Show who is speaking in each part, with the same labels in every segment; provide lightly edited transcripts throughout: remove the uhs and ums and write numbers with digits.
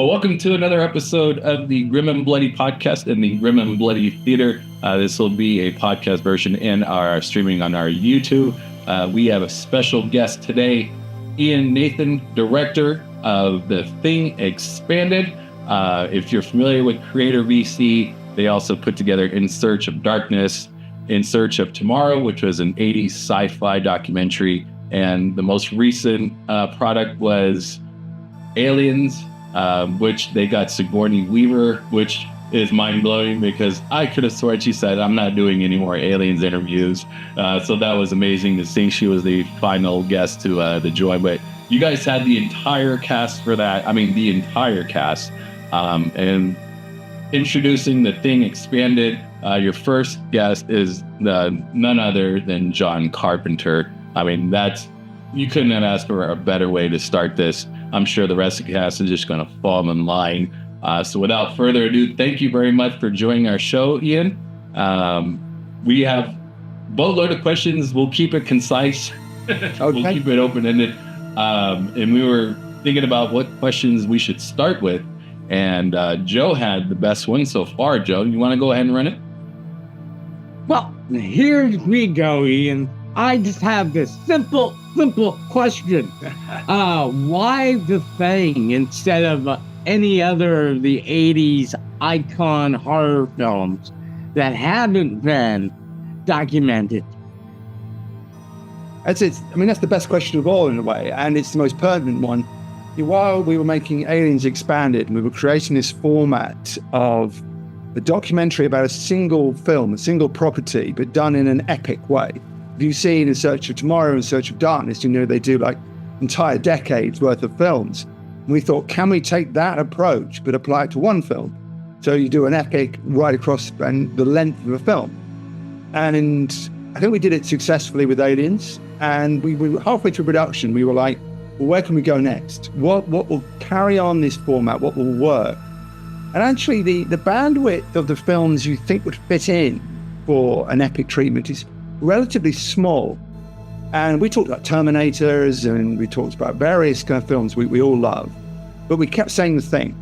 Speaker 1: Well, welcome to another episode of the Grim and Bloody podcast in the Grim and Bloody Theater. This will be a podcast version in our streaming on our YouTube. We have a special guest today, Ian Nathan, director of The Thing Expanded. If you're familiar with CreatorVC, they also put together In Search of Darkness, In Search of Tomorrow, which was an 80s sci-fi documentary. And the most recent product was Aliens, which they got Sigourney Weaver, which is mind-blowing because I could have sworn she said, I'm not doing any more Aliens interviews. So that was amazing to see. She was the final guest to join. But you guys had the entire cast for that. I mean, the entire cast. And introducing The Thing Expanded, your first guest is none other than John Carpenter. I mean, you couldn't have asked for a better way to start this. I'm sure the rest of the cast is just going to fall in line. So without further ado, thank you very much for joining our show, Ian. We have boatload of questions. We'll keep it concise. Okay. We'll keep it open-ended. And we were thinking about what questions we should start with. And Joe had the best one so far. Joe, you want to go ahead and run it?
Speaker 2: Well, here we go, Ian. I just have this simple question. Why The Thing instead of any other of the 80s icon horror films that haven't been documented?
Speaker 3: That's it. I mean, that's the best question of all in a way, and it's the most pertinent one. While we were making Aliens Expanded, we were creating this format of a documentary about a single film, a single property, but done in an epic way. If you've seen In Search of Tomorrow, In Search of Darkness, you know they do like entire decades worth of films. And we thought, can we take that approach but apply it to one film? So you do an epic right across and the length of a film. And I think we did it successfully with Aliens. And we were halfway through production. We were like, well, where can we go next? What will carry on this format? What will work? And actually, the bandwidth of the films you think would fit in for an epic treatment is relatively small. And we talked about Terminators and we talked about various kind of films we all love, but we kept saying The Thing.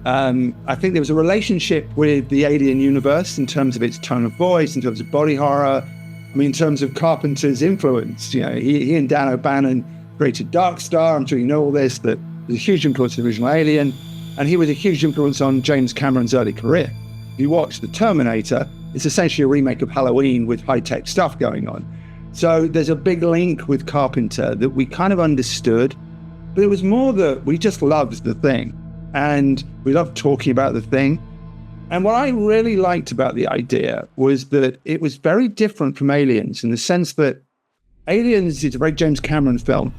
Speaker 3: I think there was a relationship with the Alien universe in terms of its tone of voice, in terms of body horror. I mean, in terms of Carpenter's influence, you know, he and Dan O'Bannon created Dark Star. I'm sure you know all this, that was a huge influence on the original Alien. And he was a huge influence on James Cameron's early career. If you watch The Terminator, it's essentially a remake of Halloween with high-tech stuff going on. So there's a big link with Carpenter that we kind of understood, but it was more that we just loved The Thing. And we loved talking about The Thing. And what I really liked about the idea was that it was very different from Aliens in the sense that Aliens is a very James Cameron film.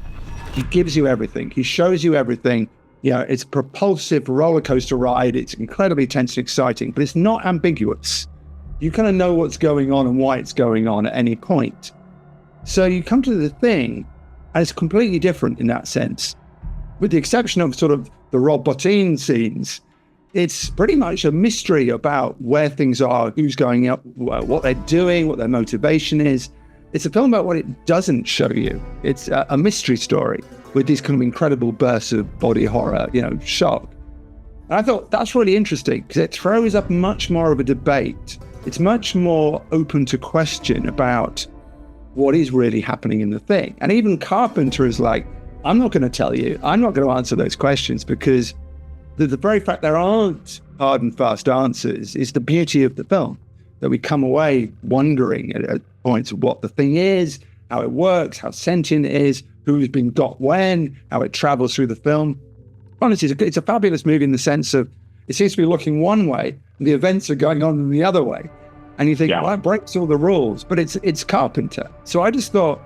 Speaker 3: He gives you everything. He shows you everything. You know, it's a propulsive roller coaster ride. It's incredibly tense and exciting, but it's not ambiguous. You kind of know what's going on and why it's going on at any point. So you come to The Thing, and it's completely different in that sense. With the exception of sort of the Rob Bottin scenes, it's pretty much a mystery about where things are, who's going up, what they're doing, what their motivation is. It's a film about what it doesn't show you. It's a mystery story with these kind of incredible bursts of body horror, you know, shock. And I thought that's really interesting because it throws up much more of a debate. It's much more open to question about what is really happening in The Thing. And even Carpenter is like, I'm not going to tell you. I'm not going to answer those questions because the very fact there aren't hard and fast answers is the beauty of the film, that we come away wondering at points of what The Thing is, how it works, how sentient it is, who's been got when, how it travels through the film. Honestly, it's a fabulous movie in the sense of it seems to be looking one way, and the events are going on in the other way. And you think, well, that breaks all the rules, but it's Carpenter. So I just thought,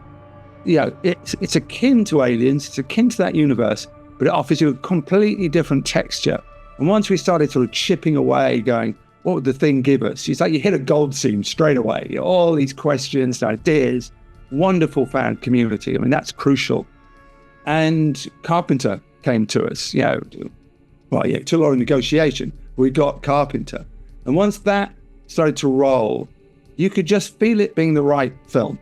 Speaker 3: you know, it's akin to Aliens, it's akin to that universe, but it offers you a completely different texture. And once we started sort of chipping away, going, what would The Thing give us? It's like you hit a gold seam straight away. All these questions, ideas, wonderful fan community. I mean, that's crucial. And Carpenter came to us, you know, too long in negotiation. We got Carpenter. And once that started to roll, you could just feel it being the right film.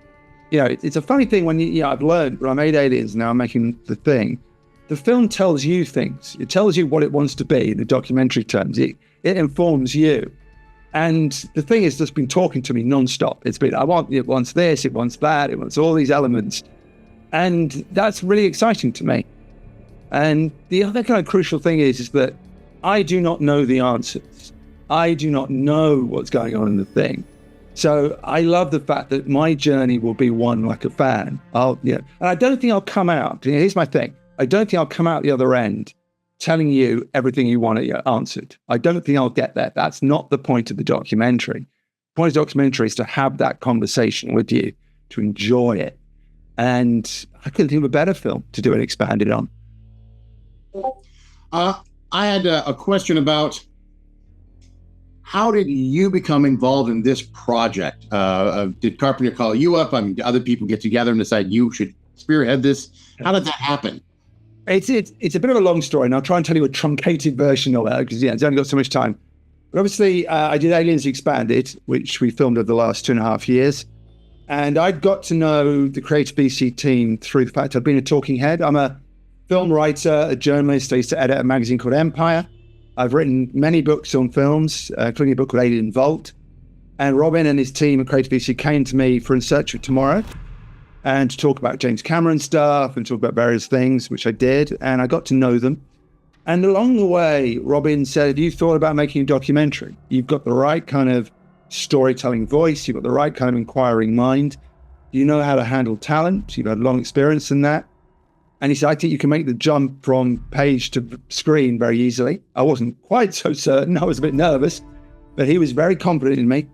Speaker 3: You know, it's a funny thing when I've learned when I made Aliens, now I'm making The Thing. the film tells you things. It tells you what it wants to be in the documentary terms. It informs you. And the thing is, that's been talking to me nonstop. It wants this, it wants that, it wants all these elements. And that's really exciting to me. And the other kind of crucial thing is that I do not know the answers. I do not know what's going on in the thing. So I love the fact that my journey will be one like a fan. And I don't think I'll come out. Here's my thing. I don't think I'll come out the other end telling you everything you want answered. I don't think I'll get there. That's not the point of the documentary. The point of the documentary is to have that conversation with you, to enjoy it. And I couldn't think of a better film to do it expanded on.
Speaker 4: I had a question about how did you become involved in this project? Did Carpenter call you up? I mean, did other people get together and decide you should spearhead this? How did that happen?
Speaker 3: It's a bit of a long story, and I'll try and tell you a truncated version of it because it's only got so much time. But obviously, I did Aliens Expanded, which we filmed over the last 2.5 years. And I'd got to know the CreatorVC team through the fact I've been a talking head. I'm a film writer, a journalist. I used to edit a magazine called Empire. I've written many books on films, including a book called Alien Vault. And Robin and his team at CreatorVC came to me for In Search of Tomorrow and to talk about James Cameron stuff and talk about various things, which I did. And I got to know them. And along the way, Robin said, "You thought about making a documentary. You've got the right kind of storytelling voice. You've got the right kind of inquiring mind. You know how to handle talent. You've had long experience in that." And he said, "I think you can make the jump from page to screen very easily." I wasn't quite so certain. I was a bit nervous, but he was very confident in me.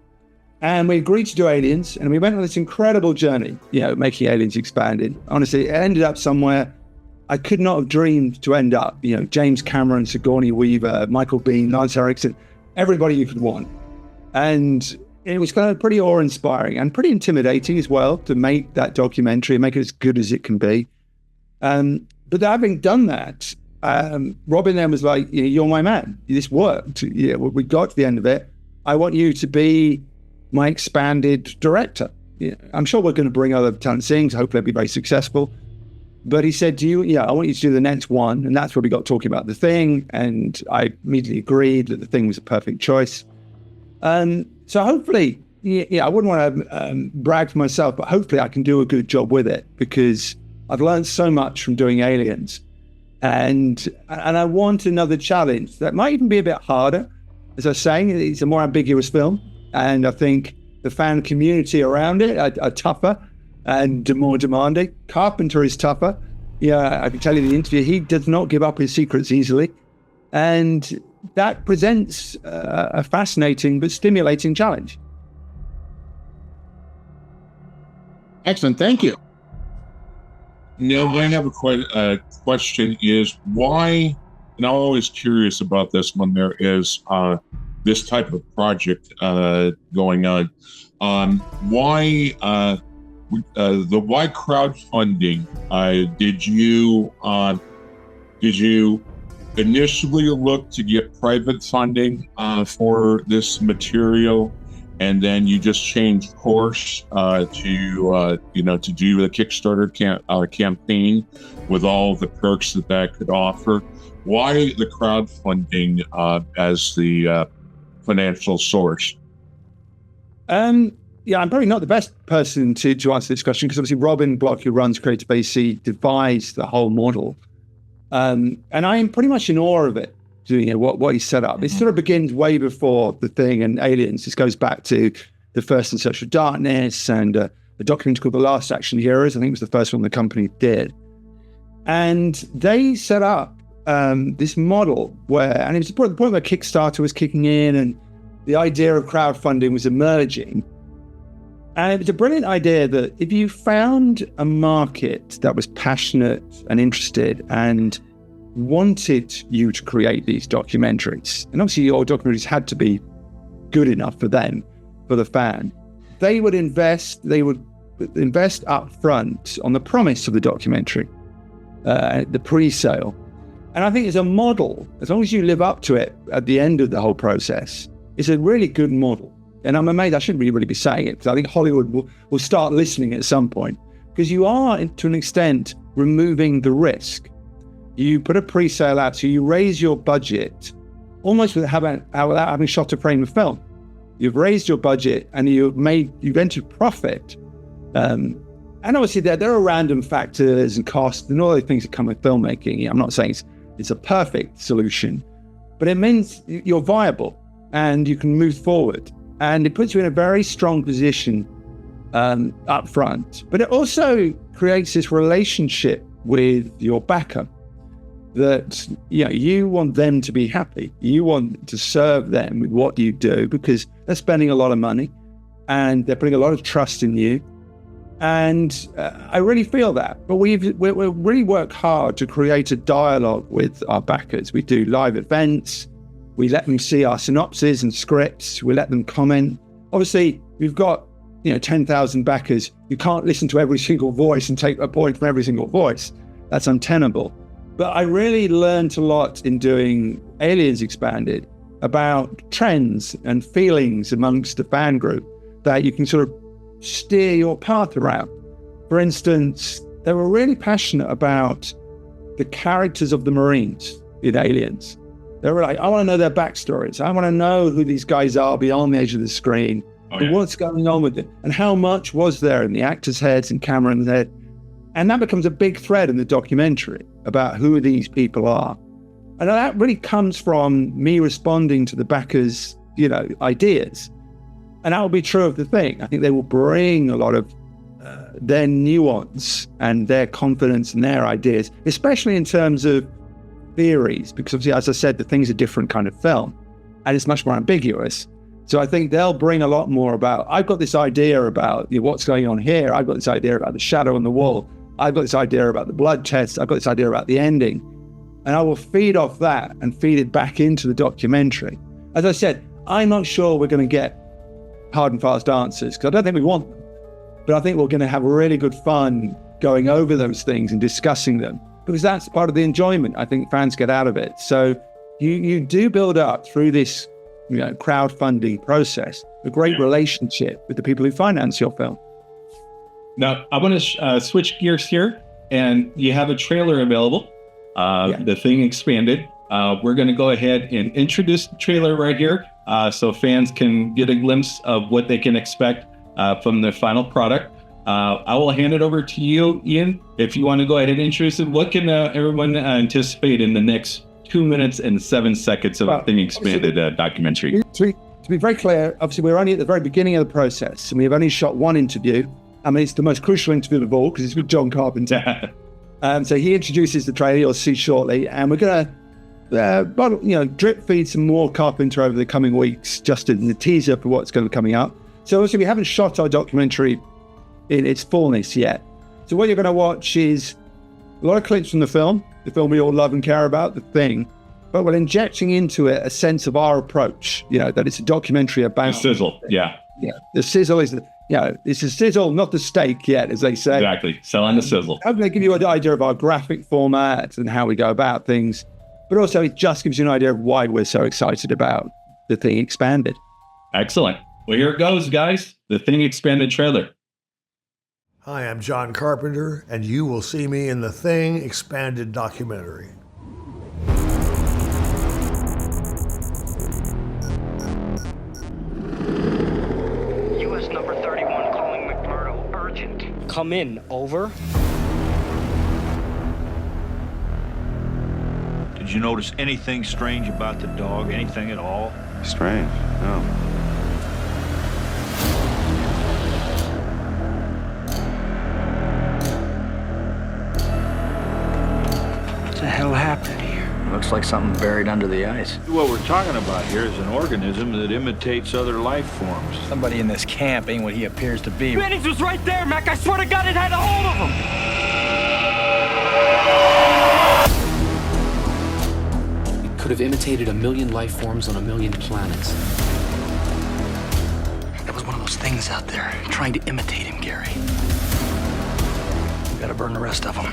Speaker 3: And we agreed to do Aliens, and we went on this incredible journey, making Aliens Expanded. Honestly, it ended up somewhere I could not have dreamed to end up. James Cameron, Sigourney Weaver, Michael Biehn, Lance Erickson, everybody you could want. And it was kind of pretty awe-inspiring and pretty intimidating as well to make that documentary and make it as good as it can be. But having done that, Robin then was like, "You're my man. This worked. We got to the end of it. I want you to be my expanded director. I'm sure we're going to bring other talent scenes. Hopefully it'll be very successful." But he said, I want you to do the next one. And that's where we got talking about The Thing. And I immediately agreed that The Thing was a perfect choice. So hopefully, I wouldn't want to brag for myself, but hopefully I can do a good job with it because I've learned so much from doing Aliens. And I want another challenge that might even be a bit harder. As I was saying, it's a more ambiguous film. And I think the fan community around it are tougher and more demanding. Carpenter is tougher. I can tell you in the interview, he does not give up his secrets easily. And that presents a fascinating but stimulating challenge.
Speaker 4: Excellent. Thank you.
Speaker 5: Now, I have a question is why, and I'm always curious about this when there is this type of project going on. Why crowdfunding? Did you initially look to get private funding for this material, and then you just changed course to do the Kickstarter campaign with all the perks that could offer? Why the crowdfunding as the financial source?
Speaker 3: I'm probably not the best person to answer this question because obviously Robin Block, who runs CreatorVC, devised the whole model. And I am pretty much in awe of it, what he set up. It sort of begins way before The Thing and Aliens. This goes back to the first In Search of Darkness and a documentary called The Last Action Heroes. I think it was the first one the company did. And they set up this model and it was the point where Kickstarter was kicking in and the idea of crowdfunding was emerging. And it was a brilliant idea that if you found a market that was passionate and interested and wanted you to create these documentaries, and obviously your documentaries had to be good enough for them, for the fan, they would invest up front on the promise of the documentary, the pre-sale. And I think it's a model, as long as you live up to it at the end of the whole process, it's a really good model. And I'm amazed, I shouldn't really be saying it, because I think Hollywood will start listening at some point, because you are, to an extent, removing the risk. You put a pre-sale out, so you raise your budget almost without having shot a frame of film. You've raised your budget and you've entered profit. And obviously there are random factors and costs and all the things that come with filmmaking. I'm not saying it's a perfect solution, but it means you're viable and you can move forward. And it puts you in a very strong position up front. But it also creates this relationship with your backer that you want them to be happy. You want to serve them with what you do because they're spending a lot of money and they're putting a lot of trust in you. And I really feel that. But we really work hard to create a dialogue with our backers. We do live events. We let them see our synopses and scripts. We let them comment. Obviously, we've got 10,000 backers. You can't listen to every single voice and take a point from every single voice. That's untenable. But I really learned a lot in doing Aliens Expanded about trends and feelings amongst the fan group that you can sort of steer your path around. For instance, they were really passionate about the characters of the Marines in Aliens. They were like, I want to know their backstories. I want to know who these guys are beyond the edge of the screen and what's going on with it and how much was there in the actors' heads and Cameron's head. And that becomes a big thread in the documentary about who these people are. And that really comes from me responding to the backers' ideas. And that will be true of the thing. I think they will bring a lot of their nuance and their confidence and their ideas, especially in terms of theories, because obviously, as I said, the thing's a different kind of film and it's much more ambiguous. So I think they'll bring a lot more about, I've got this idea about what's going on here. I've got this idea about the shadow on the wall. I've got this idea about the blood test. I've got this idea about the ending. And I will feed off that and feed it back into the documentary. As I said, I'm not sure we're going to get hard and fast answers because I don't think we want them. But I think we're going to have really good fun going over those things and discussing them because that's part of the enjoyment I think fans get out of it. So you do build up through this crowdfunding process a great relationship with the people who finance your film.
Speaker 1: Now, I want to switch gears here, and you have a trailer available, The Thing Expanded. We're going to go ahead and introduce the trailer right here so fans can get a glimpse of what they can expect from the final product. I will hand it over to you, Ian, if you want to go ahead and introduce it. What can everyone anticipate in the next 2 minutes and 7 seconds of The Thing Expanded documentary?
Speaker 3: To be very clear, obviously, we're only at the very beginning of the process, and we have only shot one interview. I mean, it's the most crucial interview of all because it's with John Carpenter. So he introduces the trailer, you'll see shortly, and we're going to drip feed some more Carpenter over the coming weeks, just in the teaser for what's going to be coming up. So obviously we haven't shot our documentary in its fullness yet. So what you're going to watch is a lot of clips from the film we all love and care about, The Thing, but we're injecting into it a sense of our approach, that it's a documentary about...
Speaker 1: The sizzle, yeah.
Speaker 3: The sizzle is... it's a sizzle, not the steak yet, as they say.
Speaker 1: Exactly, selling the sizzle.
Speaker 3: I'm going to give you an idea of our graphic format and how we go about things, but also it just gives you an idea of why we're so excited about The Thing Expanded.
Speaker 1: Excellent. Well, here it goes, guys. The Thing Expanded trailer.
Speaker 6: Hi, I'm John Carpenter, and you will see me in The Thing Expanded documentary.
Speaker 7: US number 31 calling McMurdo. Urgent.
Speaker 8: Come in. Over.
Speaker 9: Did you notice anything strange about the dog? Anything at all?
Speaker 10: Strange? No.
Speaker 8: What the hell happened here?
Speaker 11: Looks like something buried under the ice.
Speaker 9: What we're talking about here is an organism that imitates other life forms.
Speaker 11: Somebody in this camp ain't what he appears to be.
Speaker 8: Bennings was right there, Mac. I swear to God it had a hold of him.
Speaker 12: It could have imitated 1 million life forms on 1 million planets. There was one of those things out there trying to imitate him, Gary. We gotta burn the rest of them.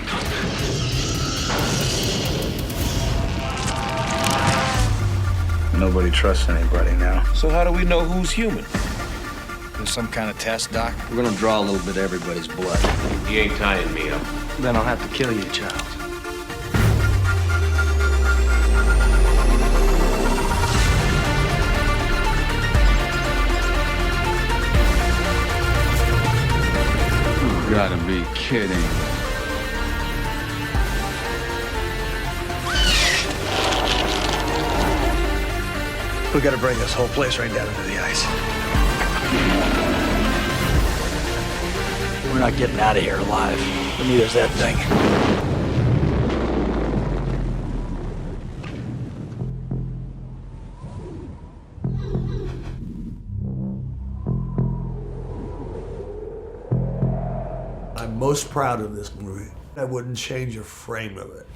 Speaker 11: Nobody trusts anybody now.
Speaker 9: So how do we know who's human?
Speaker 11: There's some kind of test, Doc.
Speaker 12: We're gonna draw a little bit of everybody's blood.
Speaker 9: You ain't tying me up.
Speaker 12: Then I'll have to kill you, child. gotta be kidding.
Speaker 8: We gotta bring this whole place right down into the ice.
Speaker 11: We're not getting out of here alive. But neither's that thing.
Speaker 6: I'm most proud of this movie. I wouldn't change a frame of it.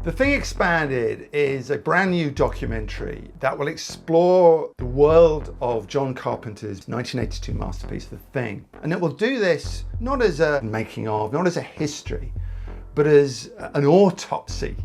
Speaker 3: The Thing Expanded is a brand new documentary that will explore the world of John Carpenter's 1982 masterpiece, The Thing. And it will do this not as a making of, not as a history, but as an autopsy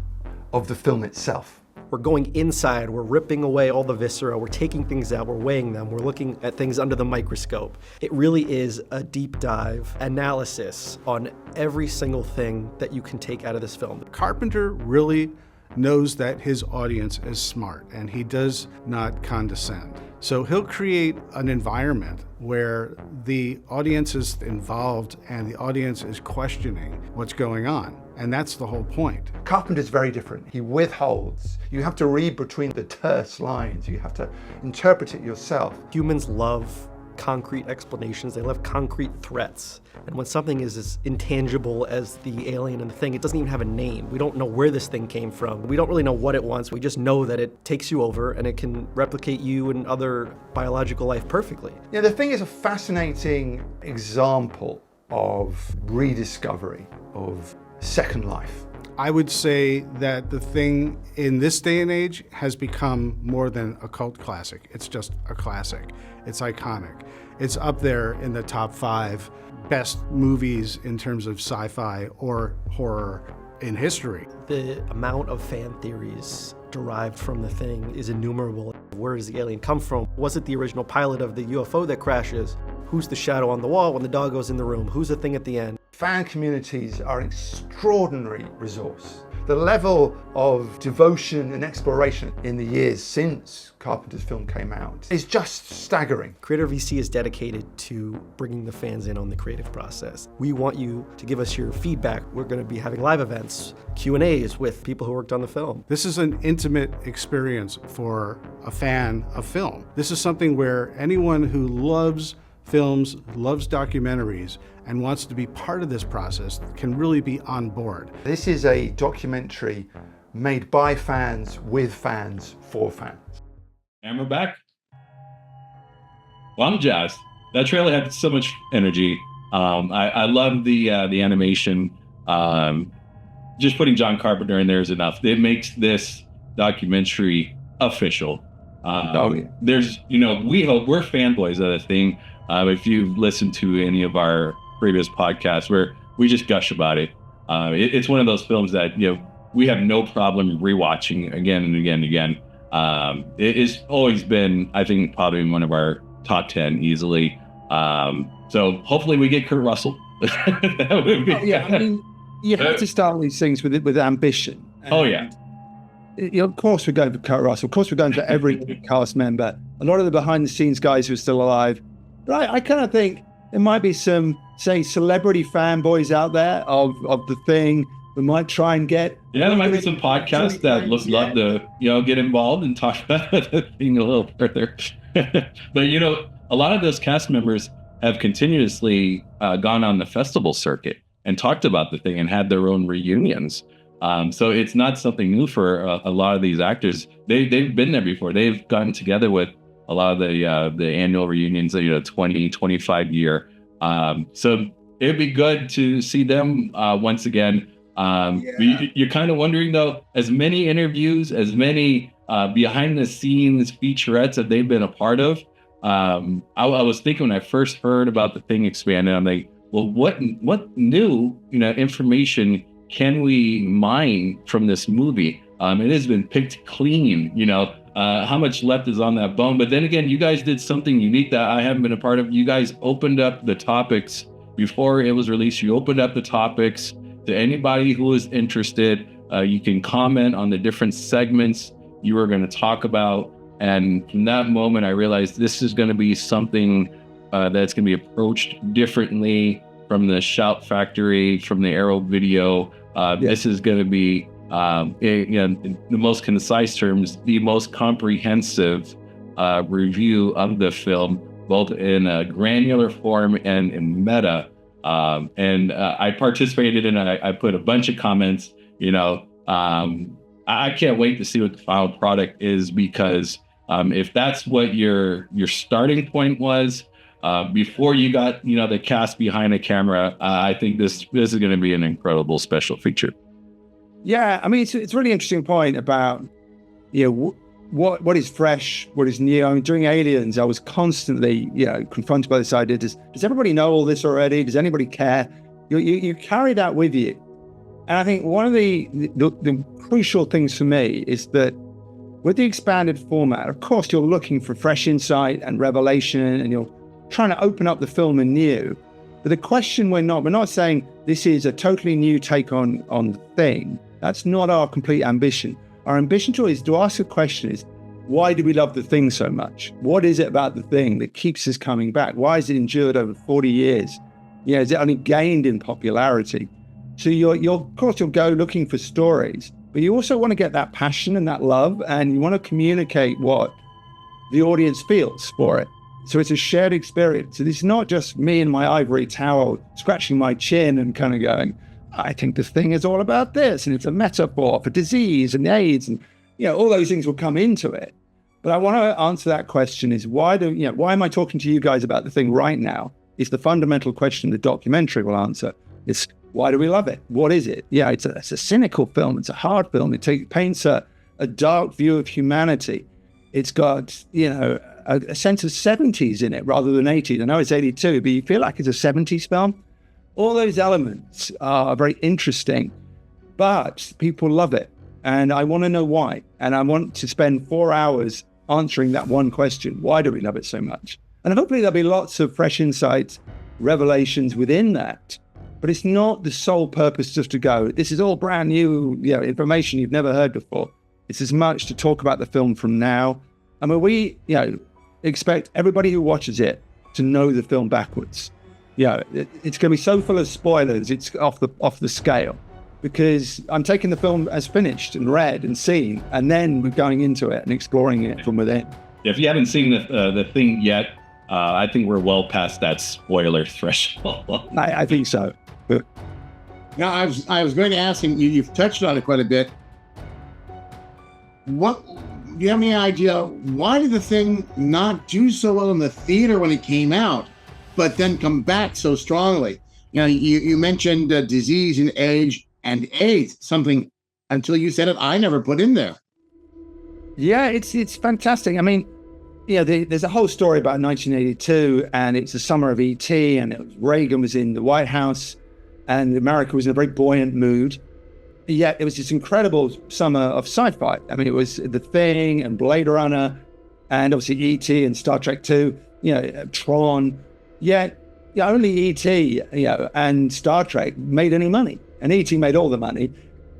Speaker 3: of the film itself.
Speaker 10: We're going inside, we're ripping away all the viscera, we're taking things out, we're weighing them, we're looking at things under the microscope. It really is a deep dive analysis on every single thing that you can take out of this film.
Speaker 13: Carpenter really knows that his audience is smart and he does not condescend. So he'll create an environment where the audience is involved and the audience is questioning what's going on. And that's the whole point.
Speaker 3: Carpenter's very different. He withholds. You have to read between the terse lines. You have to interpret it yourself.
Speaker 10: Humans love concrete explanations. They love concrete threats. And when something is as intangible as the alien and the thing, it doesn't even have a name. We don't know where this thing came from. We don't really know what it wants. We just know that it takes you over and it can replicate you and other biological life perfectly.
Speaker 3: Yeah, The Thing is a fascinating example of rediscovery, of second life.
Speaker 13: I would say that The Thing in this day and age has become more than a cult classic. It's just a classic. It's iconic. It's up there in the top 5 best movies in terms of sci-fi or horror in history.
Speaker 10: The amount of fan theories derived from The Thing is innumerable. Where does the alien come from? Was it the original pilot of the UFO that crashes? Who's the shadow on the wall when the dog goes in the room? Who's the thing at the end?
Speaker 3: Fan communities are an extraordinary resource. The level of devotion and exploration in the years since Carpenter's film came out is just staggering.
Speaker 10: CreatorVC is dedicated to bringing the fans in on the creative process. We want you to give us your feedback. We're going to be having live events, Q&As with people who worked on the film.
Speaker 13: This is an intimate experience for a fan of film. This is something where anyone who loves films, loves documentaries, and wants to be part of this process can really be on board.
Speaker 3: This is a documentary made by fans, with fans, for fans.
Speaker 1: And we're back. Well, I'm jazzed. That trailer had so much energy. I love the animation. Just putting John Carpenter in there is enough. It makes this documentary official. There's, we hope we're fanboys of The Thing. If you've listened to any of our previous podcasts where we just gush about it, it's one of those films that, we have no problem rewatching again and again and again. It's always been, I think, probably one of our top 10 easily. So hopefully we get Kurt Russell. That would be,
Speaker 3: I mean, you have to start these things with ambition.
Speaker 1: And,
Speaker 3: of course we're going for Kurt Russell. Of course we're going for every cast member. A lot of the behind the scenes guys who are still alive. But I kind of think there might be some, say, celebrity fanboys out there of The Thing who might try and get.
Speaker 1: Yeah, there might be some podcasts that love to, get involved and talk about The Thing a little further. But, a lot of those cast members have continuously gone on the festival circuit and talked about The Thing and had their own reunions. So it's not something new for a lot of these actors. They've been there before. They've gotten together with a lot of the annual reunions, 20, 25 year. So it'd be good to see them once again. You're kind of wondering, though, as many interviews, as many behind the scenes featurettes that they've been a part of. I was thinking when I first heard about The Thing Expanded, I'm like, well, what new information can we mine from this movie? It has been picked clean, how much left is on that bone. But then again, you guys did something unique that I haven't been a part of. You guys opened up the topics before it was released. You opened up the topics to anybody who is interested. You can comment on the different segments you were going to talk about. And from that moment, I realized this is going to be something that's going to be approached differently from the Shout Factory, from the Arrow Video. This is going to be, in the most concise terms, the most comprehensive review of the film, both in a granular form and in meta. I participated in it. I put a bunch of comments. I can't wait to see what the final product is, because if that's what your starting point was before you got the cast behind the camera, I think this is going to be an incredible special feature.
Speaker 3: Yeah, I mean, it's a really interesting point about what is fresh, what is new. I mean, during Aliens, I was constantly confronted by this idea: does everybody know all this already? Does anybody care? You carry that with you. And I think one of the crucial things for me is that with the expanded format, of course, you're looking for fresh insight and revelation, and you're trying to open up the film anew. But the question we're not saying this is a totally new take on the thing. That's not our complete ambition. Our ambition is to ask the question is, why do we love the thing so much? What is it about the thing that keeps us coming back? Why has it endured over 40 years? Is it only gained in popularity? So of course you'll go looking for stories, but you also want to get that passion and that love, and you want to communicate what the audience feels for it. So it's a shared experience. So it's not just me in my ivory tower scratching my chin and kind of going, I think this thing is all about this, and it's a metaphor for disease and AIDS, and all those things will come into it. But I want to answer that question: is why am I talking to you guys about the thing right now? Is the fundamental question the documentary will answer. It's why do we love it? What is it? Yeah, it's a cynical film. It's a hard film. It paints a dark view of humanity. It's got, a sense of 70s in it rather than 80s. I know it's 82, but you feel like it's a 70s film. All those elements are very interesting, but people love it. And I want to know why. And I want to spend 4 hours answering that one question. Why do we love it so much? And hopefully there'll be lots of fresh insights, revelations within that. But it's not the sole purpose just to go, this is all brand new, information you've never heard before. It's as much to talk about the film from now. I mean, we, expect everybody who watches it to know the film backwards. It's going to be so full of spoilers, it's off the scale. Because I'm taking the film as finished and read and seen, and then we're going into it and exploring it from within.
Speaker 1: If you haven't seen the thing yet, I think we're well past that spoiler threshold.
Speaker 3: I think so.
Speaker 4: Now, I was going to ask him, you've touched on it quite a bit. Do you have any idea, why did the thing not do so well in the theater when it came out, but then come back so strongly? You mentioned disease and age and AIDS, something, until you said it, I never put in there.
Speaker 3: Yeah, it's fantastic. I mean, there's a whole story about 1982, and it's the summer of E.T., and Reagan was in the White House, and America was in a very buoyant mood. Yet it was this incredible summer of sci-fi. I mean, it was The Thing and Blade Runner, and obviously E.T. and Star Trek 2, Tron. Yet only E.T. and Star Trek made any money, and E.T. made all the money.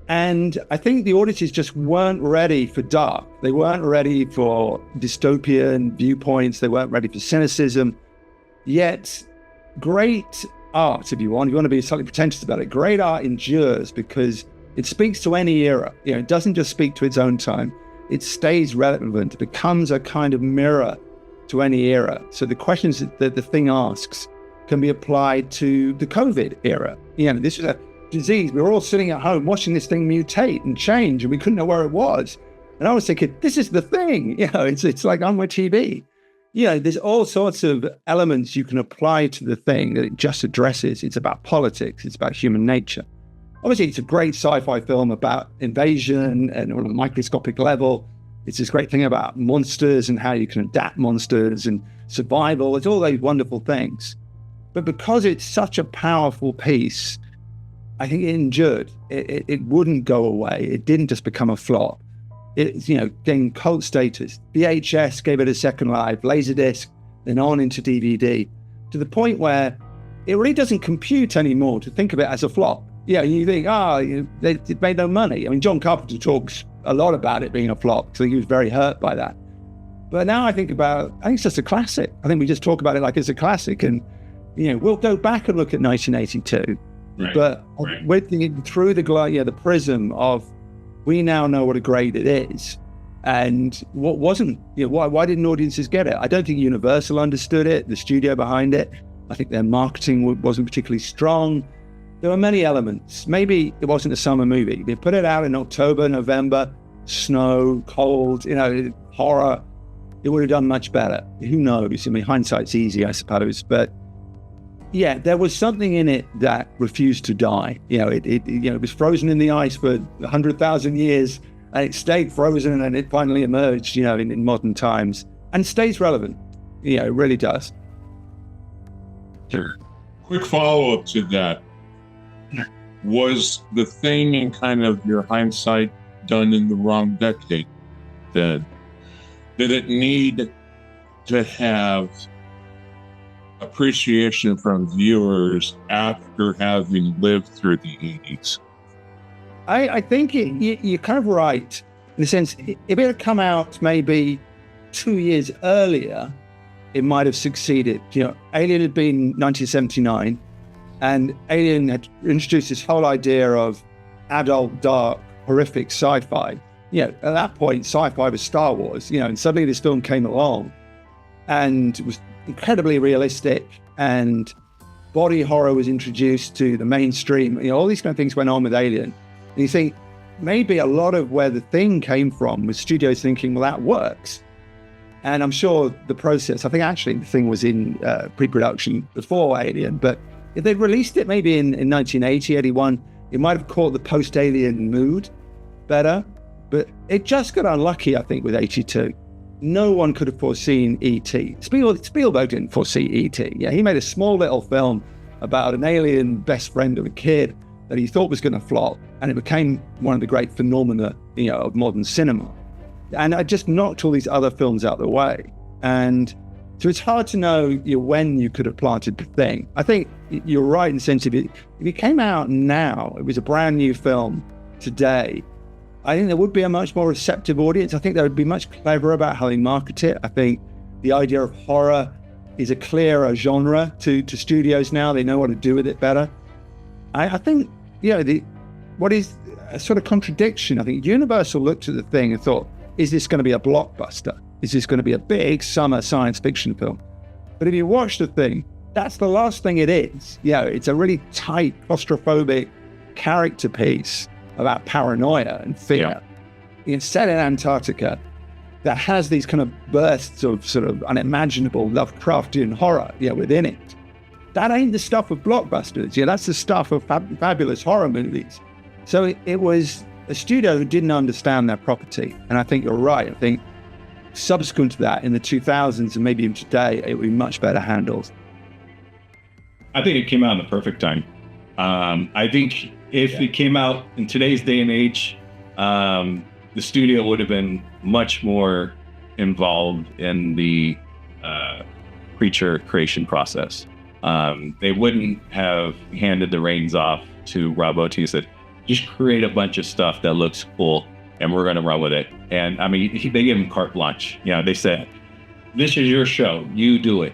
Speaker 3: And I think the audiences just weren't ready for dark. They weren't ready for dystopian viewpoints. They weren't ready for cynicism. Yet great art, if you want to be slightly pretentious about it, great art endures because it speaks to any era. It doesn't just speak to its own time. It stays relevant. It becomes a kind of mirror to any era. So the questions that the thing asks can be applied to the COVID era. This was a disease. We were all sitting at home watching this thing mutate and change, and we couldn't know where it was. And I was thinking, this is the thing. It's like on my TV. There's all sorts of elements you can apply to the thing that it just addresses. It's about politics. It's about human nature. Obviously, it's a great sci-fi film about invasion and on a microscopic level. It's this great thing about monsters and how you can adapt monsters and survival. It's all those wonderful things. But because it's such a powerful piece, I think it endured. It wouldn't go away. It didn't just become a flop. It gained cult status. VHS gave it a second life, Laserdisc, then on into DVD, to the point where it really doesn't compute anymore to think of it as a flop. You think, it made no money. I mean, John Carpenter talks a lot about it being a flop, so he was very hurt by that. But now I think it's just a classic. I think we just talk about it like it's a classic, and we'll go back and look at 1982.
Speaker 5: Right.
Speaker 3: But we're thinking through the prism of, we now know what a grade it is, and what wasn't. Why didn't audiences get it? I don't think Universal understood it, the studio behind it. I think their marketing wasn't particularly strong. There were many elements. Maybe it wasn't a summer movie. They put it out in October, November, snow, cold, horror. It would have done much better. Who knows? I mean, hindsight's easy, I suppose. But yeah, there was something in it that refused to die. It was frozen in the ice for 100,000 years, and it stayed frozen, and it finally emerged, in modern times, and stays relevant. It really does.
Speaker 5: Sure. Quick follow-up to that. Was The Thing, in kind of your hindsight, done in the wrong decade? Did it need to have appreciation from viewers after having lived through the 80s?
Speaker 3: I think you're kind of right, in the sense, if it had come out maybe 2 years earlier, it might have succeeded. Alien had been 1979, and Alien had introduced this whole idea of adult, dark, horrific sci-fi. At that point, sci-fi was Star Wars, and suddenly this film came along and it was incredibly realistic, and body horror was introduced to the mainstream. All these kind of things went on with Alien. And you think maybe a lot of where The Thing came from was studios thinking, well, that works. And I'm sure the process, I think actually The Thing was in pre-production before Alien, but if they'd released it maybe in 1980, 81, it might have caught the post-Alien mood better. But it just got unlucky, I think, with 82. No one could have foreseen E.T. Spielberg didn't foresee E.T. Yeah, he made a small little film about an alien best friend of a kid that he thought was going to flop, and it became one of the great phenomena, of modern cinema. And I just knocked all these other films out of the way. And so it's hard to know when you could have planted The Thing. I think you're right in the sense if it came out now, it was a brand new film today, I think there would be a much more receptive audience. I think they would be much cleverer about how they market it. I think the idea of horror is a clearer genre to studios now. They know what to do with it better. I think, what is a sort of contradiction, I think Universal looked at The Thing and thought, is this going to be a blockbuster? Is this going to be a big summer science fiction film? But if you watch The Thing, that's the last thing it is. It's a really tight, claustrophobic character piece about paranoia and fear. It's set in Antarctica that has these kind of bursts of sort of unimaginable Lovecraftian horror, within it. That ain't the stuff of blockbusters. That's the stuff of fabulous horror movies. So it was a studio who didn't understand their property. And I think you're right. I think subsequent to that, in the 2000s and maybe even today, it would be much better handled.
Speaker 1: I think it came out in the perfect time. I think if it came out in today's day and age, the studio would have been much more involved in the creature creation process. They wouldn't have handed the reins off to Rob Bottin and said, just create a bunch of stuff that looks cool and we're going to run with it. And I mean, they gave him carte blanche. They said, this is your show, you do it.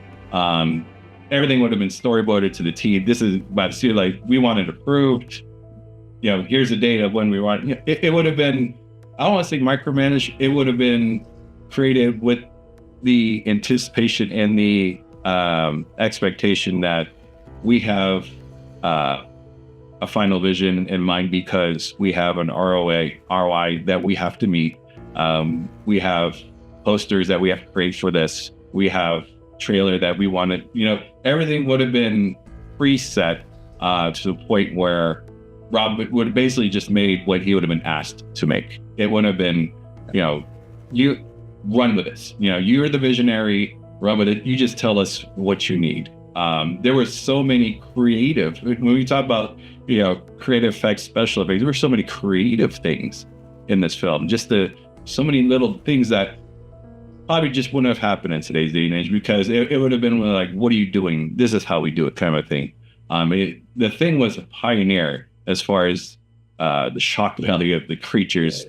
Speaker 1: Everything would have been storyboarded to the T. This is by the studio, like, we want it approved. Here's the date of when we want it. It would have been, I don't want to say micromanaged, it would have been created with the anticipation and the expectation that we have a final vision in mind because we have an ROI that we have to meet. We have posters that we have to create for this. We have trailer that we wanted. Everything would have been preset to the point where Rob would have basically just made what he would have been asked to make. It wouldn't have been, you run with this. You're the visionary, run with it. You just tell us what you need. There were so many creative, when we talk about, creative effects, special effects, there were so many creative things in this film. Just so many little things that probably just wouldn't have happened in today's day and age because it would have been like, what are you doing? This is how we do it kind of thing. The Thing was a pioneer as far as the shock value of the creatures,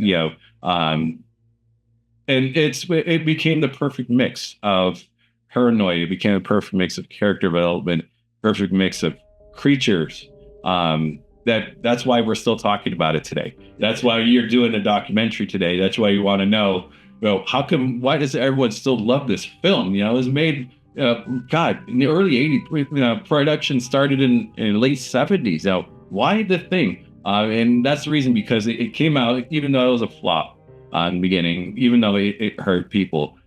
Speaker 1: And it became the perfect mix of paranoia. It became a perfect mix of character development, perfect mix of creatures. That's why we're still talking about it today. That's why you're doing a documentary today. That's why you want to know, why does everyone still love this film? It was made, in the early 80s, production started in late 70s. Now, why The Thing? And that's the reason, because it came out, even though it was a flop in the beginning, even though it hurt people,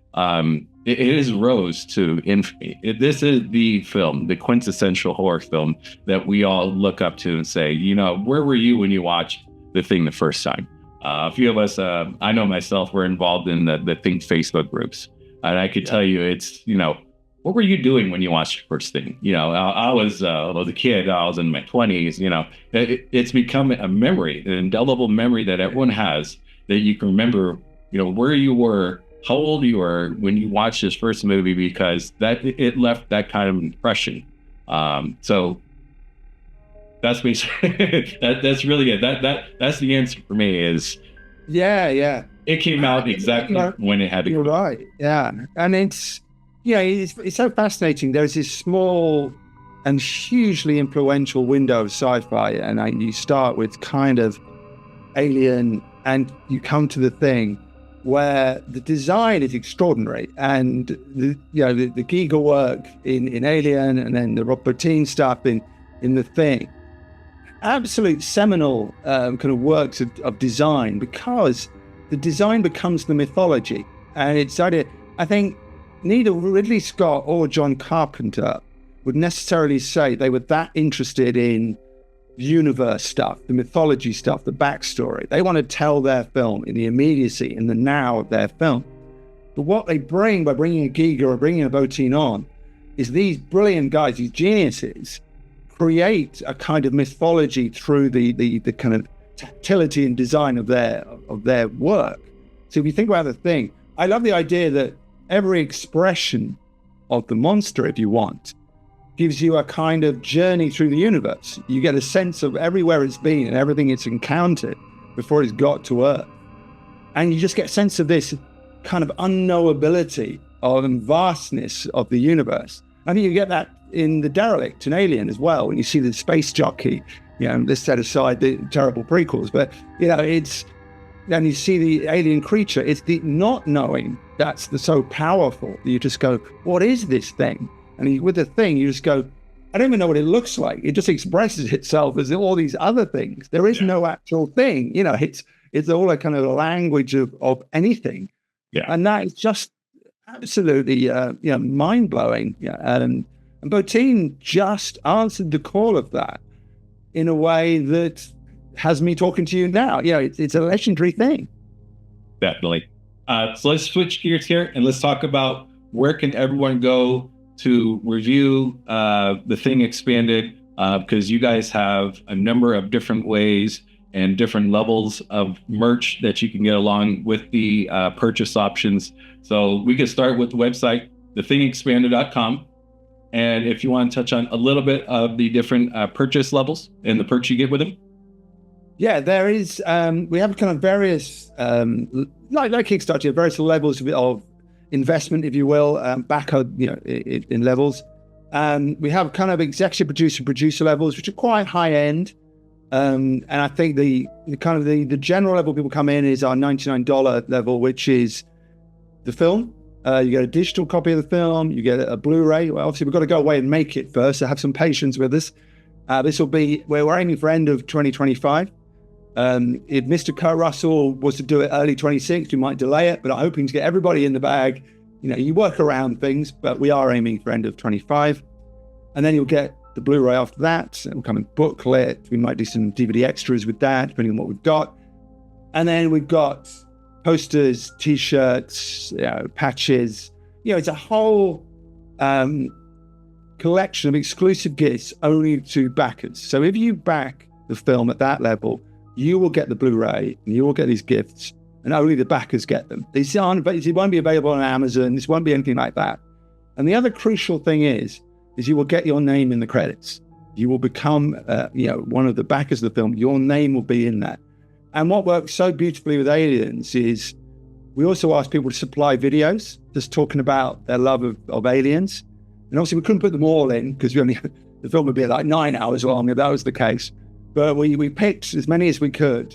Speaker 1: it is rose to infamy. This is the film, the quintessential horror film that we all look up to and say, where were you when you watched The Thing the first time? A few of us, I know myself, were involved in the Thing Facebook groups. And I could tell you, it's, what were you doing when you watched the first Thing? I was a kid, I was in my 20s, it's become a memory, an indelible memory that everyone has, that you can remember, where you were, how old you were when you watched this first movie, because it left that kind of impression. So that's basically that's really it. That's the answer for me. Is it came out exactly when it had to.
Speaker 3: You're right. Yeah, and it's so fascinating. There's this small and hugely influential window of sci-fi, and you start with kind of Alien, and you come to The Thing, where the design is extraordinary, and the Giger work in Alien, and then the Rob Bottin stuff in The Thing, absolute seminal kind of works of design, because the design becomes the mythology. And I think neither Ridley Scott or John Carpenter would necessarily say they were that interested in universe stuff, the mythology stuff, the backstory. They want to tell their film in the immediacy, in the now of their film. But what they bring by bringing a Giger or bringing a Bottin on is these brilliant guys, these geniuses, create a kind of mythology through the kind of tactility and design of their work. So if you think about The Thing, I love the idea that every expression of the monster, if you want, gives you a kind of journey through the universe. You get a sense of everywhere it's been and everything it's encountered before it's got to Earth. And you just get a sense of this kind of unknowability and vastness of the universe. I think you get that in The Derelict and Alien as well, when you see the space jockey, let's set aside the terrible prequels, but and you see the alien creature. It's the not knowing that's so powerful that you just go, what is this thing? And with The Thing, you just go, I don't even know what it looks like. It just expresses itself as all these other things. There is no actual thing. It's all a kind of language of anything.
Speaker 1: Yeah.
Speaker 3: And that is just absolutely mind-blowing. Yeah. And Bottin just answered the call of that in a way that has me talking to you now. It's a legendary thing.
Speaker 1: Definitely. So let's switch gears here and let's talk about where can everyone go to review The Thing Expanded, because you guys have a number of different ways and different levels of merch that you can get along with the purchase options. So we could start with the website, thethingexpanded.com. And if you want to touch on a little bit of the different purchase levels and the perks you get with them.
Speaker 3: Yeah, there is. We have kind of various, like Kickstarter, various levels of investment, if you will, in levels. We have kind of executive producer levels, which are quite high end. And I think the general level people come in is our $99 level, which is the film. You get a digital copy of the film, you get a Blu-ray. Well, obviously we've got to go away and make it first, so have some patience with us. This will be where we're aiming for end of 2025. If Mr. Kurt Russell was to do it early 26, we might delay it, but I'm hoping to get everybody in the bag. You work around things, but we are aiming for end of 25. And then you'll get the Blu-ray after that. It will come in booklet. We might do some DVD extras with that, depending on what we've got. And then we've got posters, T-shirts, patches. It's a whole collection of exclusive gifts only to backers. So if you back the film at that level, you will get the Blu-ray and you will get these gifts, and only the backers get them. It won't be available on Amazon. This won't be anything like that. And the other crucial thing is you will get your name in the credits. You will become, one of the backers of the film. Your name will be in that. And what works so beautifully with Aliens is We also asked people to supply videos, just talking about their love of aliens. And obviously we couldn't put them all in because the film would be like 9 hours long if that was the case. But we picked as many as we could.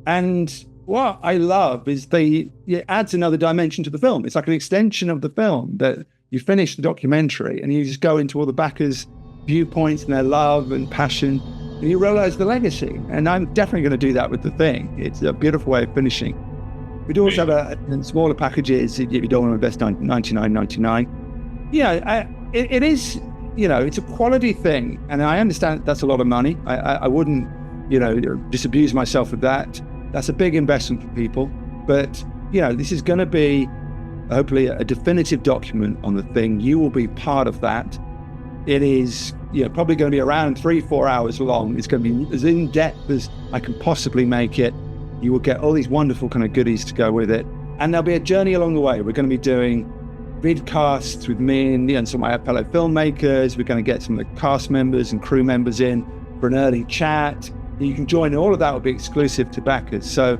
Speaker 3: And what I love is it adds another dimension to the film. It's like an extension of the film that you finish the documentary and you just go into all the backers' viewpoints and their love and passion, and you realize the legacy. And I'm definitely going to do that with The Thing. It's a beautiful way of finishing. We do also have smaller packages if you don't want to invest $99.99. Yeah, it is, it's a quality thing. And I understand that's a lot of money. I wouldn't, disabuse myself of that. That's a big investment for people. But, this is going to be hopefully a definitive document on The Thing. You will be part of that. It is, probably going to be around 3-4 hours long. It's going to be as in-depth as I can possibly make it. You will get all these wonderful kind of goodies to go with it. And there'll be a journey along the way. We're going to be doing vidcasts with me and some of my fellow filmmakers. We're going to get some of the cast members and crew members in for an early chat. You can join. All of that will be exclusive to backers. So,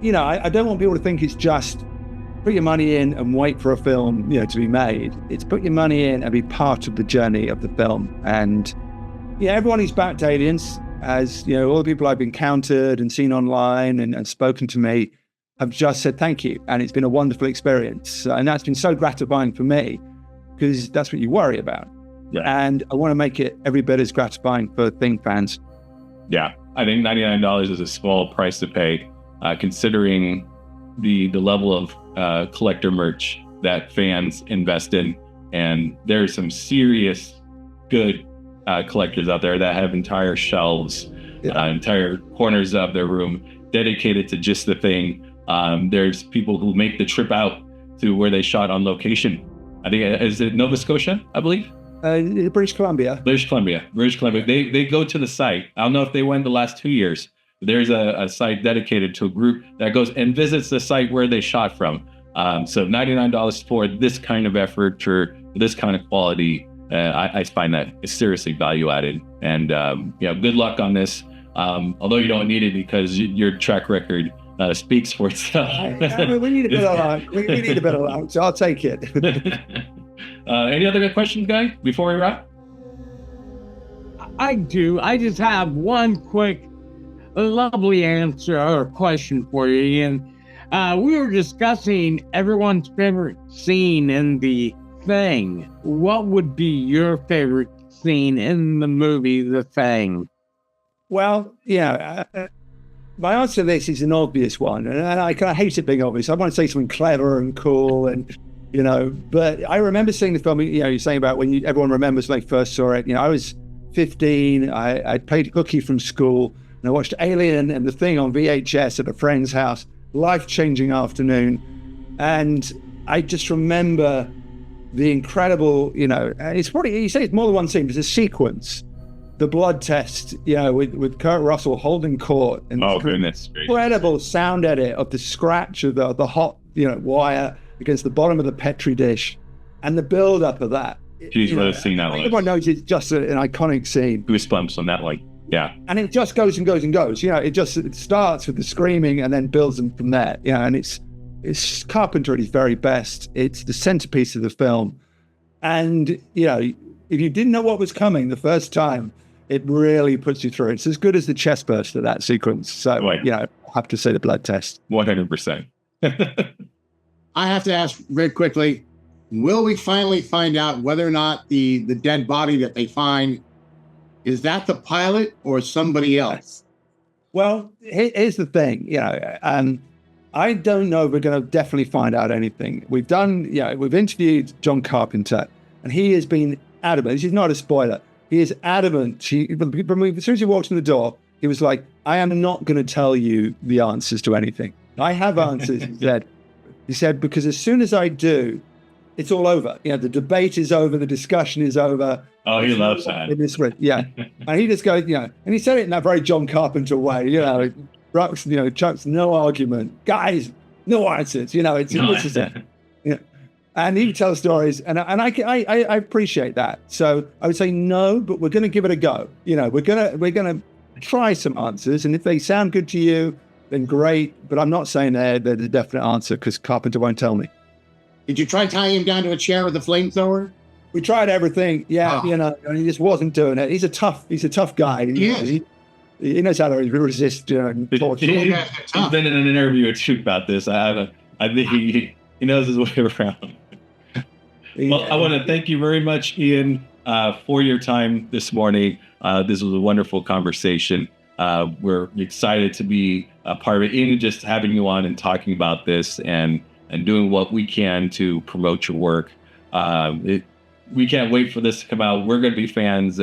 Speaker 3: I don't want people to think it's just put your money in and wait for a film, to be made. It's put your money in and be part of the journey of the film. And everyone who's backed Aliens, as all the people I've encountered and seen online and spoken to me have just said thank you. And it's been a wonderful experience. And that's been so gratifying for me because that's what you worry about. Yeah. And I want to make it every bit as gratifying for Thing fans.
Speaker 1: Yeah, I think $99 is a small price to pay, considering the level of collector merch that fans invest in. And there's some serious good collectors out there that have entire shelves, entire corners of their room dedicated to just The Thing. There's people who make the trip out to where they shot on location. I think, is it Nova Scotia, I believe?
Speaker 3: British Columbia.
Speaker 1: British Columbia. They go to the site. I don't know if they went the last 2 years. There's a site dedicated to a group that goes and visits the site where they shot from. So $99 for this kind of effort or this kind of quality, I find that it's seriously value added. And good luck on this. Although you don't need it because your track record speaks for itself.
Speaker 3: We need a bit of luck. We need a bit of luck, so I'll take it.
Speaker 1: Any other good questions, guys, before we wrap?
Speaker 2: I do. I just have one quick, lovely answer or question for you, Ian. We were discussing everyone's favorite scene in The Thing. What would be your favorite scene in the movie The Thing?
Speaker 3: Well, my answer to this is an obvious one, and I kind of hate it being obvious. I want to say something clever and cool, and but I remember seeing the film. You're saying about when everyone remembers when they first saw it. I was 15. I played hooky from school, and I watched Alien and The Thing on VHS at a friend's house. Life-changing afternoon, and I just remember the incredible. It's probably, you say it's more than one scene, but it's a sequence. The blood test, with Kurt Russell holding court, and
Speaker 1: goodness,
Speaker 3: incredible sound edit of the scratch of the hot, wire against the bottom of the Petri dish, and the build up of that.
Speaker 1: Jeez, let us see that.
Speaker 3: Everyone knows it's just an iconic scene.
Speaker 1: Goosebumps on that, yeah.
Speaker 3: And it just goes and goes and goes. It starts with the screaming and then builds them from there. And it's Carpenter at his very best. It's the centerpiece of the film. And if you didn't know what was coming the first time, it really puts you through. It's as good as the chest burst of that sequence. So, I have to say the blood test.
Speaker 1: 100%.
Speaker 4: I have to ask very quickly, will we finally find out whether or not the dead body that they find, is that the pilot or somebody else?
Speaker 3: Well, here's the thing. I don't know if we're going to definitely find out anything. We've interviewed John Carpenter, and he has been adamant. This is not a spoiler. He is adamant. As soon as he walked in the door, he was like, I am not going to tell you the answers to anything. I have answers, he said, because as soon as I do, it's all over. The debate is over, the discussion is over.
Speaker 1: Oh, he loves that.
Speaker 3: And he just goes, and he said it in that very John Carpenter way, Chuck's no argument. Guys, no answers, this is it. And he tells stories, and I appreciate that. So I would say no, but we're going to give it a go. We're going to try some answers, and if they sound good to you, then great. But I'm not saying they're the definite answer because Carpenter won't tell me.
Speaker 4: Did you try tying him down to a chair with a flamethrower?
Speaker 3: We tried everything. Yeah,
Speaker 4: Oh.
Speaker 3: and he just wasn't doing it. He's a tough guy. He knows how to resist torture.
Speaker 1: He's been in an interview or two about this. I think he knows his way around. Well, I want to thank you very much, Ian, for your time this morning. This was a wonderful conversation. We're excited to be a part of it, and just having you on and talking about this and doing what we can to promote your work. We can't wait for this to come out. We're going to be fans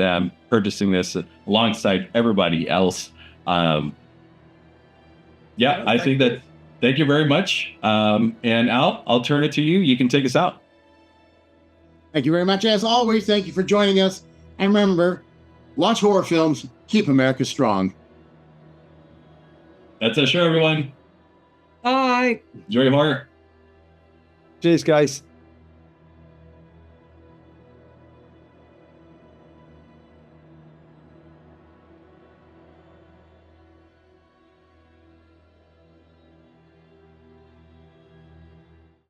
Speaker 1: purchasing this alongside everybody else. I think that. Thank you very much. And Al, I'll turn it to you. You can take us out.
Speaker 4: Thank you very much. As always, thank you for joining us. And remember, watch horror films. Keep America strong.
Speaker 1: That's our show, everyone.
Speaker 2: Bye.
Speaker 1: Enjoy your horror.
Speaker 3: Cheers, guys.